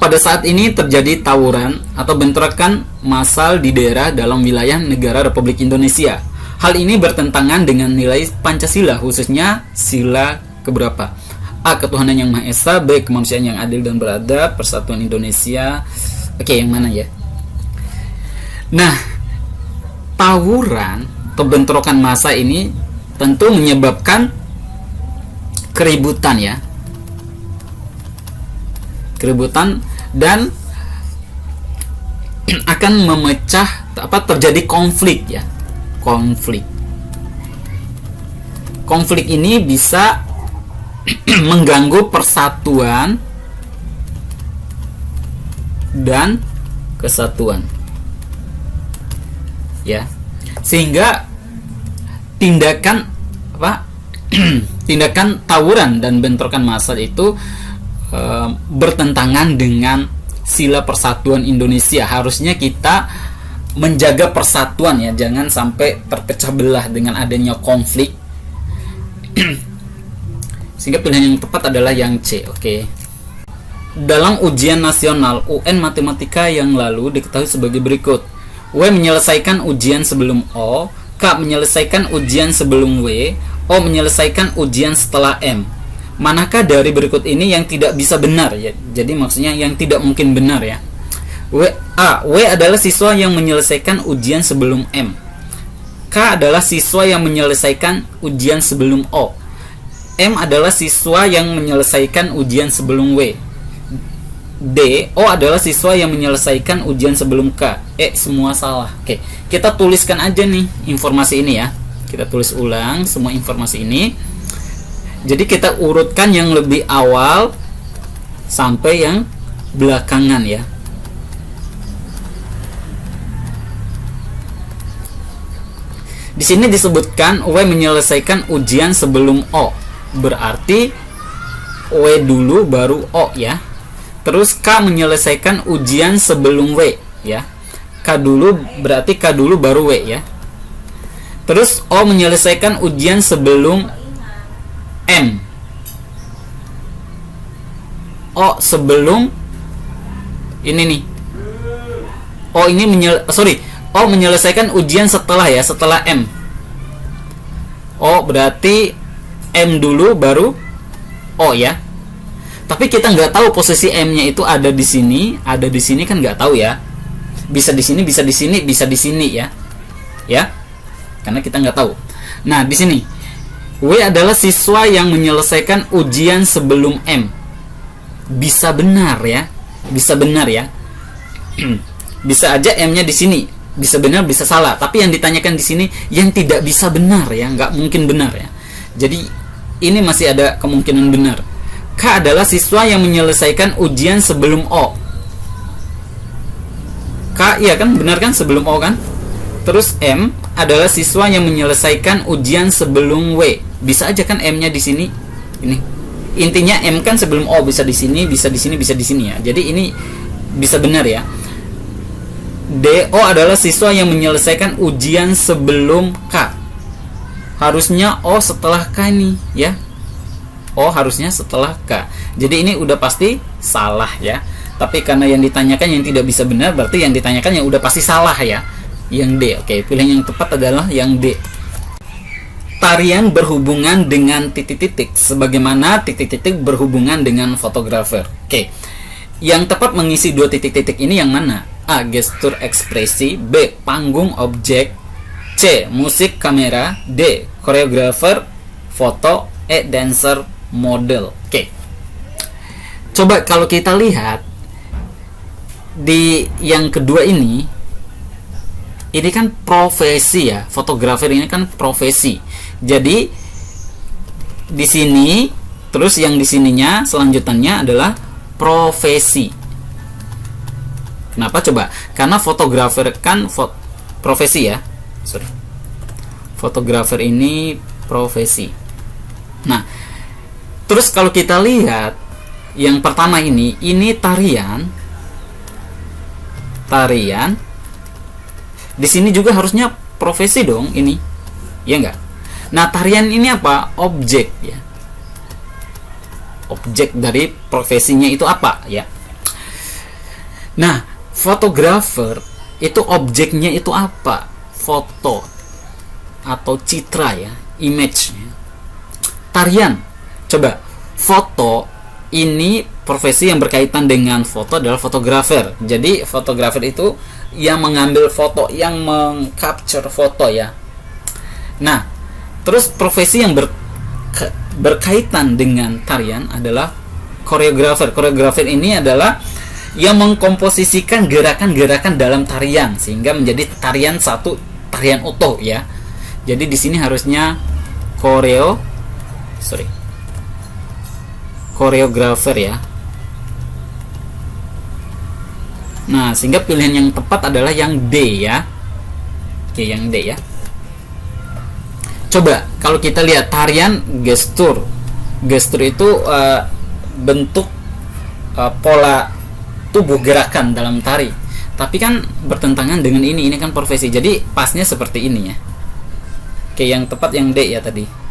pada saat ini terjadi tawuran atau bentrokan massal di daerah dalam wilayah negara Republik Indonesia. Hal ini bertentangan dengan nilai Pancasila, khususnya sila keberapa? A. Ketuhanan yang Maha Esa. B. Kemanusiaan yang adil dan beradab. Persatuan Indonesia. Oke, yang mana ya? Nah, tawuran atau bentrokan massa ini tentu menyebabkan keributan ya. Keributan dan akan memecah terjadi konflik ya. Konflik ini bisa mengganggu persatuan dan kesatuan ya, sehingga tindakan tindakan tawuran dan bentrokan massa itu bertentangan dengan sila persatuan Indonesia. Harusnya kita menjaga persatuan ya, jangan sampai terpecah belah dengan adanya konflik. Sehingga pilihan yang tepat adalah yang C. Oke. Dalam ujian nasional UN Matematika yang lalu diketahui sebagai berikut. W menyelesaikan ujian sebelum O, K menyelesaikan ujian sebelum W, O menyelesaikan ujian setelah M. Manakah dari berikut ini yang tidak bisa benar ya? Jadi maksudnya yang tidak mungkin benar ya. W adalah siswa yang menyelesaikan ujian sebelum M. K adalah siswa yang menyelesaikan ujian sebelum O. M adalah siswa yang menyelesaikan ujian sebelum W. D. O adalah siswa yang menyelesaikan ujian sebelum K. Semua salah. Oke, kita tuliskan aja nih informasi ini ya. Kita tulis ulang semua informasi ini. Jadi kita urutkan yang lebih awal sampai yang belakangan ya. Di sini disebutkan W menyelesaikan ujian sebelum O. Berarti W dulu baru O ya. Terus K menyelesaikan ujian sebelum W ya. K dulu berarti K dulu baru W ya. Terus O menyelesaikan ujian sebelum M. O sebelum ini nih. O ini O menyelesaikan ujian setelah ya, setelah M. O berarti M dulu baru O ya. Tapi kita nggak tahu posisi M-nya itu ada di sini kan nggak tahu ya. Bisa di sini, bisa di sini, bisa di sini ya. Ya. Karena kita nggak tahu. Nah, di sini W adalah siswa yang menyelesaikan ujian sebelum M. Bisa benar ya. Bisa benar ya. Bisa aja M-nya di sini. Bisa benar, bisa salah. Tapi yang ditanyakan di sini yang tidak bisa benar ya, nggak mungkin benar ya. Jadi ini masih ada kemungkinan benar. K adalah siswa yang menyelesaikan ujian sebelum O. K iya kan, benar kan, sebelum O kan. Terus M adalah siswa yang menyelesaikan ujian sebelum W. Bisa aja kan M-nya di sini. Ini intinya M kan sebelum O, bisa di sini, bisa di sini, bisa di sini ya. Jadi ini bisa benar ya. DO adalah siswa yang menyelesaikan ujian sebelum K. Harusnya O setelah K nih ya. O harusnya setelah K. Jadi ini udah pasti salah ya. Tapi karena yang ditanyakan yang tidak bisa benar, berarti yang ditanyakan yang udah pasti salah ya. Yang D. Oke, pilihan yang tepat adalah yang D. Tarian berhubungan dengan titik-titik, sebagaimana titik-titik berhubungan dengan fotografer. Oke. Yang tepat mengisi dua titik-titik ini yang mana? A. Gestur ekspresi. B. Panggung objek. C. Musik kamera. D. Koreografer foto. E. Dancer model. Oke. Coba kalau kita lihat di yang kedua ini kan profesi ya. Fotografer ini kan profesi. Jadi di sini terus yang di sininya selanjutannya adalah profesi. Kenapa coba? Karena fotografer kan profesi ya. Sorry. Fotografer ini profesi. Nah, terus kalau kita lihat yang pertama ini tarian. Tarian. Di sini juga harusnya profesi dong ini. Ya enggak? Nah, tarian ini apa? Objek ya. Objek dari profesinya itu apa ya? Nah, fotografer itu objeknya itu apa? Foto atau citra ya, image. Tarian. Coba, foto ini profesi yang berkaitan dengan foto adalah fotografer. Jadi fotografer itu yang mengambil foto, yang mengcapture foto ya. Nah, terus profesi yang berkaitan dengan tarian adalah koreografer. Koreografer ini adalah yang mengkomposisikan gerakan-gerakan dalam tarian sehingga menjadi tarian satu, tarian utuh ya. Jadi di sini harusnya koreografer ya. Nah, sehingga pilihan yang tepat adalah yang D ya. Oke, yang D ya. Coba kalau kita lihat tarian gestur. Gestur itu bentuk pola tubuh gerakan dalam tari. Tapi kan bertentangan dengan ini kan profesi. Jadi pasnya seperti ini ya. Oke, yang tepat yang D ya tadi.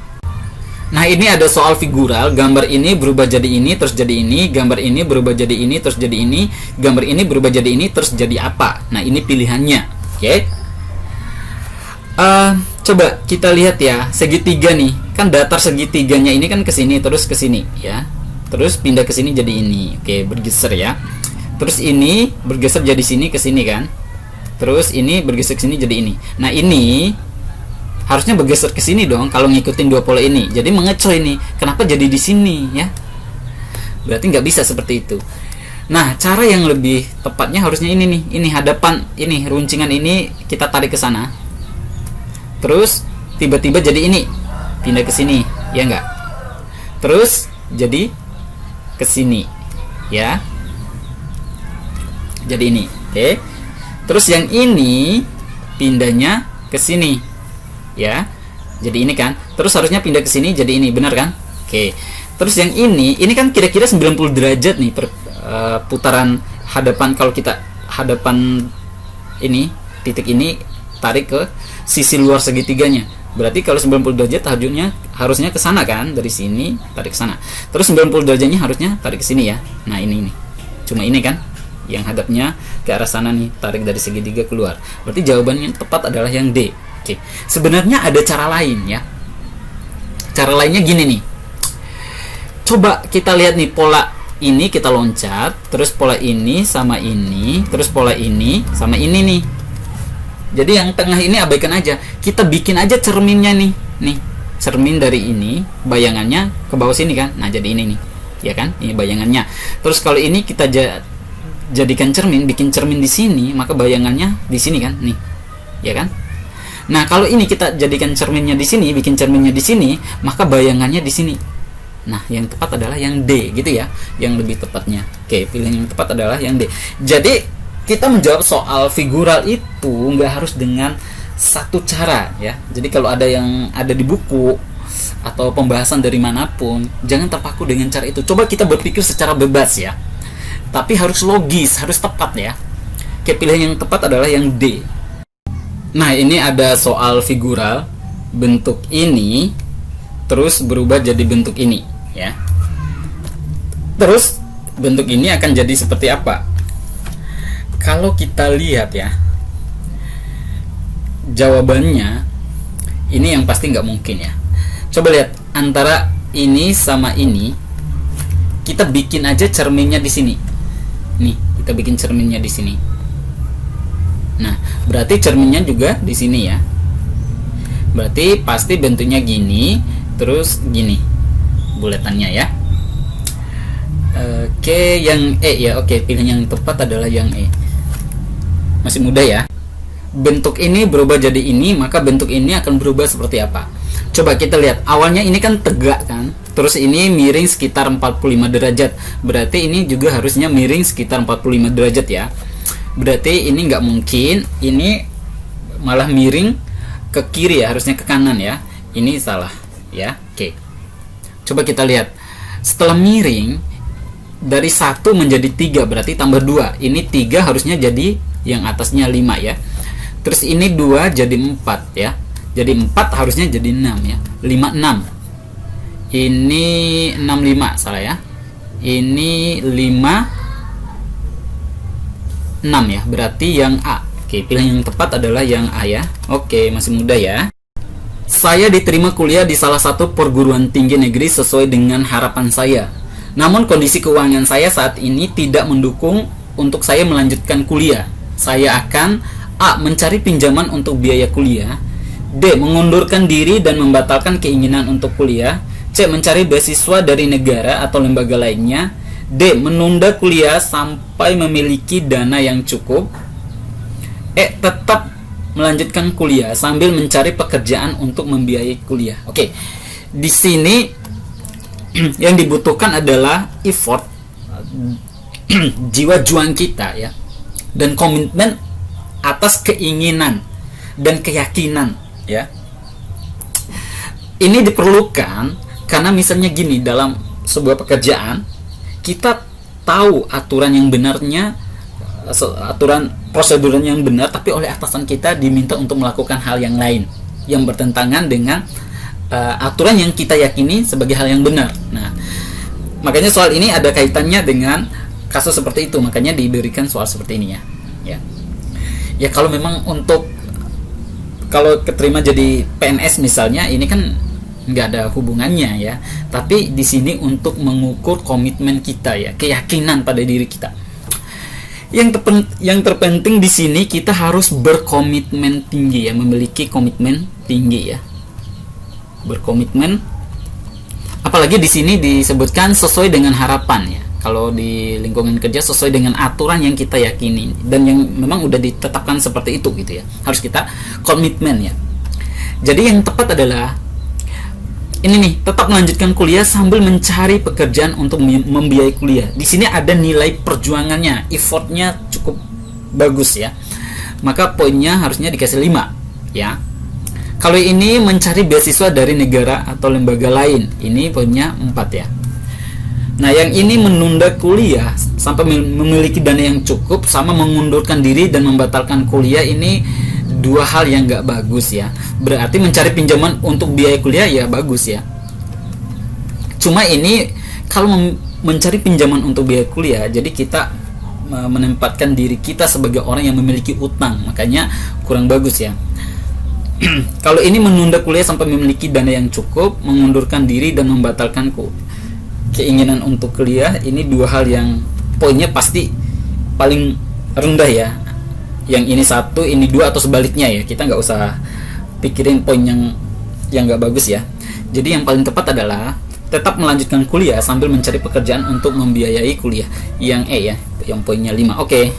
Nah, ini ada soal figural, gambar ini berubah jadi ini terus jadi ini, gambar ini berubah jadi ini terus jadi ini, gambar ini berubah jadi ini terus jadi apa. Nah, ini pilihannya. Oke. Coba kita lihat ya, segitiga nih. Kan datar segitiganya ini kan ke sini terus ke sini ya. Terus pindah ke sini jadi ini. Oke, bergeser ya. Terus ini bergeser jadi sini ke sini kan. Terus ini bergeser ke sini jadi ini. Nah, ini harusnya bergeser ke sini dong kalau ngikutin dua pola ini. Jadi mengecil ini. Kenapa jadi di sini ya? Berarti nggak bisa seperti itu. Nah, cara yang lebih tepatnya harusnya ini nih. Ini hadapan ini, runcingan ini kita tarik ke sana. Terus tiba-tiba jadi ini. Pindah ke sini, ya enggak? Terus jadi ke sini. Ya. Jadi ini. Oke. Terus yang ini pindahnya ke sini. Ya, jadi ini kan. Terus harusnya pindah ke sini jadi ini, benar kan? Oke. Terus yang ini kan kira-kira 90 derajat nih putaran hadapan. Kalau kita hadapan ini, titik ini tarik ke sisi luar segitiganya. Berarti kalau 90 derajat harusnya ke sana kan, dari sini tarik ke sana. Terus 90 derajatnya harusnya tarik ke sini ya. Nah, ini. Cuma ini kan yang hadapnya ke arah sana nih, tarik dari segitiga keluar. Berarti jawabannya tepat adalah yang D. Oke. Sebenarnya ada cara lain ya. Cara lainnya gini nih. Coba kita lihat nih, pola ini kita loncat, terus pola ini sama ini, terus pola ini sama ini nih. Jadi yang tengah ini abaikan aja. Kita bikin aja cerminnya nih. Nih, cermin dari ini, bayangannya ke bawah sini kan. Nah, jadi ini nih. Ya kan? Ini bayangannya. Terus kalau ini kita jadikan cermin, bikin cermin di sini, maka bayangannya di sini kan, nih. Ya kan? Nah, kalau ini kita jadikan cerminnya di sini, bikin cerminnya di sini, maka bayangannya di sini. Nah, yang tepat adalah yang D, gitu ya, yang lebih tepatnya. Oke, pilihan yang tepat adalah yang D. Jadi, kita menjawab soal figural itu nggak harus dengan satu cara, ya. Jadi, kalau ada yang ada di buku atau pembahasan dari manapun, jangan terpaku dengan cara itu. Coba kita berpikir secara bebas, ya. Tapi harus logis, harus tepat, ya. Oke, pilihan yang tepat adalah yang D. Nah, ini ada soal figural, bentuk ini terus berubah jadi bentuk ini ya. Terus bentuk ini akan jadi seperti apa? Kalau kita lihat ya, jawabannya ini yang pasti nggak mungkin ya. Coba lihat antara ini sama ini, kita bikin aja cerminnya di sini. Nih, kita bikin cerminnya di sini. Nah, berarti cerminnya juga di sini ya. Berarti pasti bentuknya gini, terus gini buletannya ya. Oke, yang E ya. Oke, pilihan yang tepat adalah yang E. Masih mudah ya. Bentuk ini berubah jadi ini, maka bentuk ini akan berubah seperti apa? Coba kita lihat. Awalnya ini kan tegak kan. Terus ini miring sekitar 45 derajat. Berarti ini juga harusnya miring sekitar 45 derajat ya. Berarti ini nggak mungkin, ini malah miring ke kiri ya, harusnya ke kanan ya. Ini salah ya. Oke. Coba kita lihat. Setelah miring dari 1 menjadi 3, berarti tambah 2. Ini 3 harusnya jadi yang atasnya 5 ya. Terus ini 2 jadi 4 ya. Jadi 4 harusnya jadi 6 ya. 56. Ini 65, salah ya. Ini 5 6 ya, berarti yang A. Oke, pilihan yang tepat adalah yang A ya. Oke, masih muda ya. Saya diterima kuliah di salah satu perguruan tinggi negeri sesuai dengan harapan saya. Namun kondisi keuangan saya saat ini tidak mendukung untuk saya melanjutkan kuliah. Saya akan A. mencari pinjaman untuk biaya kuliah, D. mengundurkan diri dan membatalkan keinginan untuk kuliah, C. mencari beasiswa dari negara atau lembaga lainnya, D. menunda kuliah sampai memiliki dana yang cukup, E. tetap melanjutkan kuliah sambil mencari pekerjaan untuk membiayai kuliah. Oke, di sini yang dibutuhkan adalah effort, jiwa juang kita ya, dan komitmen atas keinginan dan keyakinan ya. Ini diperlukan karena misalnya gini, dalam sebuah pekerjaan kita tahu aturan yang benarnya, aturan prosedur yang benar, tapi oleh atasan kita diminta untuk melakukan hal yang lain yang bertentangan dengan aturan yang kita yakini sebagai hal yang benar. Nah, makanya soal ini ada kaitannya dengan kasus seperti itu, makanya diberikan soal seperti ini ya. Ya kalau memang kalau keterima jadi PNS misalnya, ini kan nggak ada hubungannya ya. Tapi di sini untuk mengukur komitmen kita ya, keyakinan pada diri kita. Yang terpenting di sini kita harus berkomitmen tinggi ya, memiliki komitmen tinggi ya. Berkomitmen. Apalagi di sini disebutkan sesuai dengan harapan ya. Kalau di lingkungan kerja sesuai dengan aturan yang kita yakini dan yang memang udah ditetapkan seperti itu gitu ya. Harus kita komitmen ya. Jadi yang tepat adalah ini nih, tetap melanjutkan kuliah sambil mencari pekerjaan untuk membiayai kuliah. Di sini ada nilai perjuangannya, effortnya cukup bagus ya. Maka poinnya harusnya dikasih 5 ya. Kalau ini mencari beasiswa dari negara atau lembaga lain, ini poinnya 4 ya. Nah, yang ini menunda kuliah sampai memiliki dana yang cukup sama mengundurkan diri dan membatalkan kuliah, ini dua hal yang gak bagus ya. Berarti mencari pinjaman untuk biaya kuliah ya bagus ya. Cuma ini kalau mencari pinjaman untuk biaya kuliah, jadi kita menempatkan diri kita sebagai orang yang memiliki utang, makanya kurang bagus ya. Kalau ini menunda kuliah sampai memiliki dana yang cukup, mengundurkan diri dan membatalkan keinginan untuk kuliah, ini dua hal yang poinnya pasti paling rendah ya. Yang ini 1, ini 2 atau sebaliknya ya. Kita nggak usah pikirin poin yang nggak bagus ya. Jadi yang paling tepat adalah tetap melanjutkan kuliah sambil mencari pekerjaan untuk membiayai kuliah. Yang E ya, yang poinnya 5. Oke.